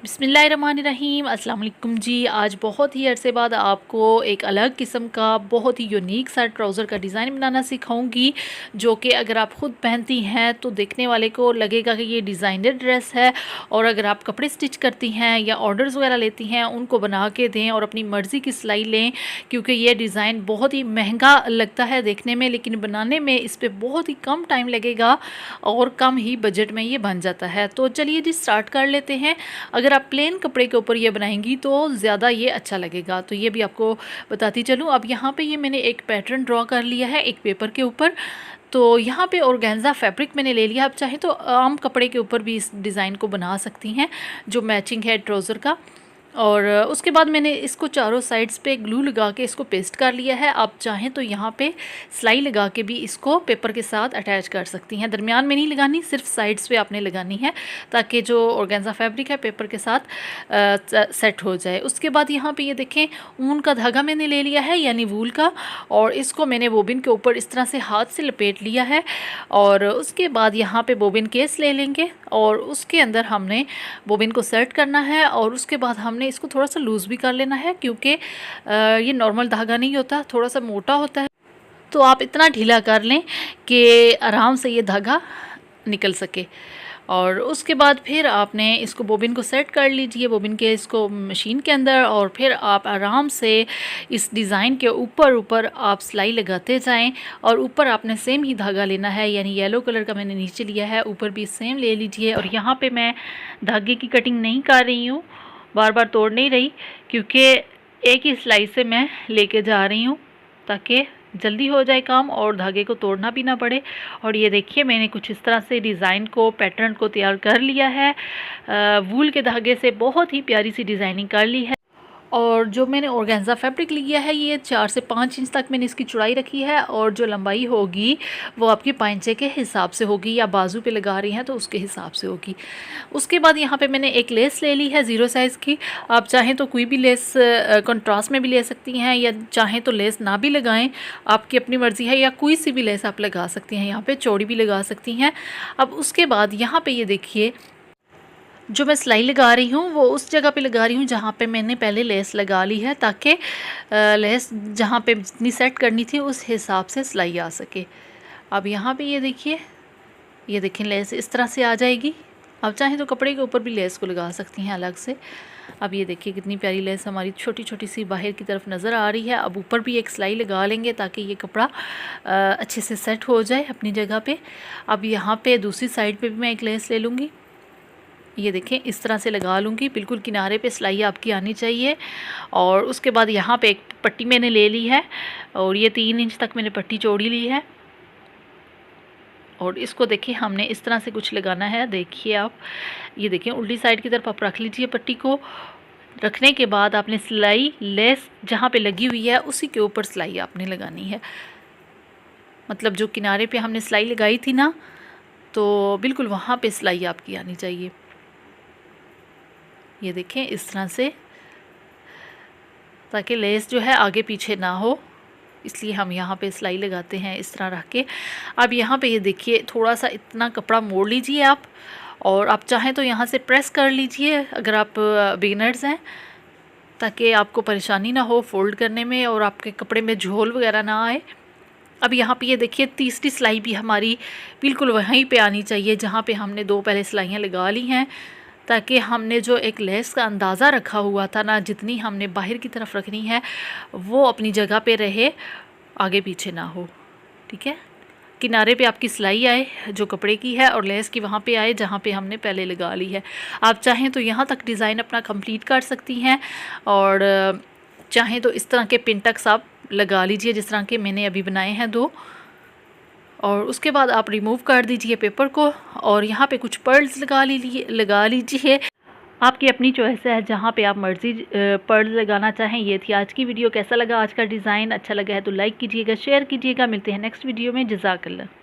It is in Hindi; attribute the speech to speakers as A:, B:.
A: बिस्मिल्लाहिर्रहमानिर्रहीम अस्सलाम वालेकुम जी। आज बहुत ही अरसे बाद आपको एक अलग किस्म का बहुत ही यूनिक सा ट्राउज़र का डिज़ाइन बनाना सिखाऊंगी, जो कि अगर आप ख़ुद पहनती हैं तो देखने वाले को लगेगा कि ये डिज़ाइनर ड्रेस है। और अगर आप कपड़े स्टिच करती हैं या ऑर्डर्स वगैरह लेती हैं, उनको बना के दें और अपनी मर्ज़ी की सिलाई लें, क्योंकि ये डिज़ाइन बहुत ही महंगा लगता है देखने में, लेकिन बनाने में इस पर बहुत ही कम टाइम लगेगा और कम ही बजट में ये बन जाता है। तो चलिए जी स्टार्ट कर लेते हैं। अगर आप प्लेन कपड़े के ऊपर ये बनाएंगी तो ज़्यादा ये अच्छा लगेगा, तो ये भी आपको बताती चलूँ। अब यहाँ पे ये मैंने एक पैटर्न ड्रॉ कर लिया है एक पेपर के ऊपर। तो यहाँ पे ऑर्गेन्जा फैब्रिक मैंने ले लिया। आप चाहे तो आम कपड़े के ऊपर भी इस डिज़ाइन को बना सकती हैं, जो मैचिंग है ट्राउज़र का। और उसके बाद मैंने इसको चारों साइड्स पे ग्लू लगा के इसको पेस्ट कर लिया है। आप चाहें तो यहाँ पे सिलाई लगा के भी इसको पेपर के साथ अटैच कर सकती हैं। दरमियान में नहीं लगानी, सिर्फ साइड्स पे आपने लगानी है, ताकि जो ऑर्गेन्जा फैब्रिक है पेपर के साथ सेट हो जाए। उसके बाद यहाँ पे ये देखें, ऊन का धागा मैंने ले लिया है, यानी वूल का, और इसको मैंने बोबिन के ऊपर इस तरह से हाथ से लपेट लिया है। और उसके बाद यहाँ पे बोबिन केस ले लेंगे और उसके अंदर हमने बोबिन को सेट करना है। और उसके बाद हमने इसको थोड़ा सा लूज़ भी कर लेना है, क्योंकि ये नॉर्मल धागा नहीं होता, थोड़ा सा मोटा होता है। तो आप इतना ढीला कर लें कि आराम से ये धागा निकल सके। और उसके बाद फिर आपने इसको बोबिन को सेट कर लीजिए, बोबिन के इसको मशीन के अंदर, और फिर आप आराम से इस डिज़ाइन के ऊपर आप सिलाई लगाते जाएं। और ऊपर आपने सेम ही धागा लेना है, यानी येलो कलर का मैंने नीचे लिया है, ऊपर भी सेम ले लीजिए। और यहाँ पे मैं धागे की कटिंग नहीं कर रही हूँ, बार बार तोड़ नहीं रही, क्योंकि एक ही सिलाई से मैं लेके जा रही हूँ ताकि जल्दी हो जाए काम और धागे को तोड़ना भी ना पड़े। और ये देखिए मैंने कुछ इस तरह से डिज़ाइन को, पैटर्न को तैयार कर लिया है। वूल के धागे से बहुत ही प्यारी सी डिज़ाइनिंग कर ली है। और जो मैंने ऑर्गेन्जा फैब्रिक लिया है, ये 4 से 5 इंच तक मैंने इसकी चौड़ाई रखी है। और जो लंबाई होगी वो आपकी पांचे के हिसाब से होगी, या बाजू पे लगा रही हैं तो उसके हिसाब से होगी। उसके बाद यहाँ पे मैंने एक लेस ले ली है 0 साइज़ की। आप चाहें तो कोई भी लेस कंट्रास्ट में भी ले सकती हैं, या चाहें तो लेस ना भी लगाएं, आपकी अपनी मर्ज़ी है। या कोई सी भी लेस आप लगा सकती हैं, यहाँ पर चौड़ी भी लगा सकती हैं। अब उसके बाद यहाँ पर ये देखिए, जो मैं सिलाई लगा रही हूँ वो उस जगह पे लगा रही हूँ जहाँ पे मैंने पहले लेस लगा ली है, ताकि लेस जहाँ पे जितनी सेट करनी थी उस हिसाब से सिलाई आ सके। अब यहाँ पे ये देखिए, ये देखें लेस इस तरह से आ जाएगी। आप चाहें तो कपड़े के ऊपर भी लेस को लगा सकती हैं अलग से। अब ये देखिए कितनी प्यारी लेस हमारी छोटी छोटी सी बाहर की तरफ नज़र आ रही है। अब ऊपर भी एक सिलाई लगा लेंगे ताकि ये कपड़ा अच्छे से सेट हो जाए अपनी जगह पे। अब यहाँ पे दूसरी साइड पे भी मैं एक लेस ले लूँगी, ये देखें इस तरह से लगा लूँगी, बिल्कुल किनारे पे सिलाई आपकी आनी चाहिए। और उसके बाद यहाँ पे एक पट्टी मैंने ले ली है, और ये 3 इंच तक मैंने पट्टी चौड़ी ली है। और इसको देखिए हमने इस तरह से कुछ लगाना है। देखिए आप, ये देखिए उल्टी साइड की तरफ आप रख लीजिए पट्टी को। रखने के बाद आपने सिलाई लेस जहाँ पे लगी हुई है उसी के ऊपर सिलाई आपने लगानी है। मतलब जो किनारे पे हमने सिलाई लगाई थी ना, तो बिल्कुल वहाँ पे सिलाई आपकी आनी चाहिए। ये देखें इस तरह से, ताकि लेस जो है आगे पीछे ना हो, इसलिए हम यहाँ पे सिलाई लगाते हैं इस तरह रख के। अब यहाँ पे ये देखिए थोड़ा सा इतना कपड़ा मोड़ लीजिए आप, और आप चाहें तो यहाँ से प्रेस कर लीजिए अगर आप बिगिनर्स हैं, ताकि आपको परेशानी ना हो फोल्ड करने में और आपके कपड़े में झोल वगैरह ना आए। अब यहाँ पे ये देखिए तीसरी सिलाई भी हमारी बिल्कुल वहीं पे आनी चाहिए जहाँ पे हमने 2 पहले सिलाइयाँ लगा ली हैं, ताकि हमने जो एक लेस का अंदाज़ा रखा हुआ था ना, जितनी हमने बाहर की तरफ रखनी है वो अपनी जगह पे रहे, आगे पीछे ना हो। ठीक है, किनारे पे आपकी सिलाई आए जो कपड़े की है, और लेस की वहाँ पे आए जहाँ पे हमने पहले लगा ली है। आप चाहें तो यहाँ तक डिज़ाइन अपना कंप्लीट कर सकती हैं, और चाहें तो इस तरह के पिन टक्स आप लगा लीजिए जिस तरह के मैंने अभी बनाए हैं 2। और उसके बाद आप रिमूव कर दीजिए पेपर को, और यहाँ पे कुछ पर्ल्स लगा लीजिए। आपकी अपनी चॉइस है, जहाँ पे आप मर्ज़ी पर्ल्स लगाना चाहें। ये थी आज की वीडियो। कैसा लगा आज का डिज़ाइन? अच्छा लगा है तो लाइक कीजिएगा, शेयर कीजिएगा। मिलते हैं नेक्स्ट वीडियो में। जज़ाकल्लाह।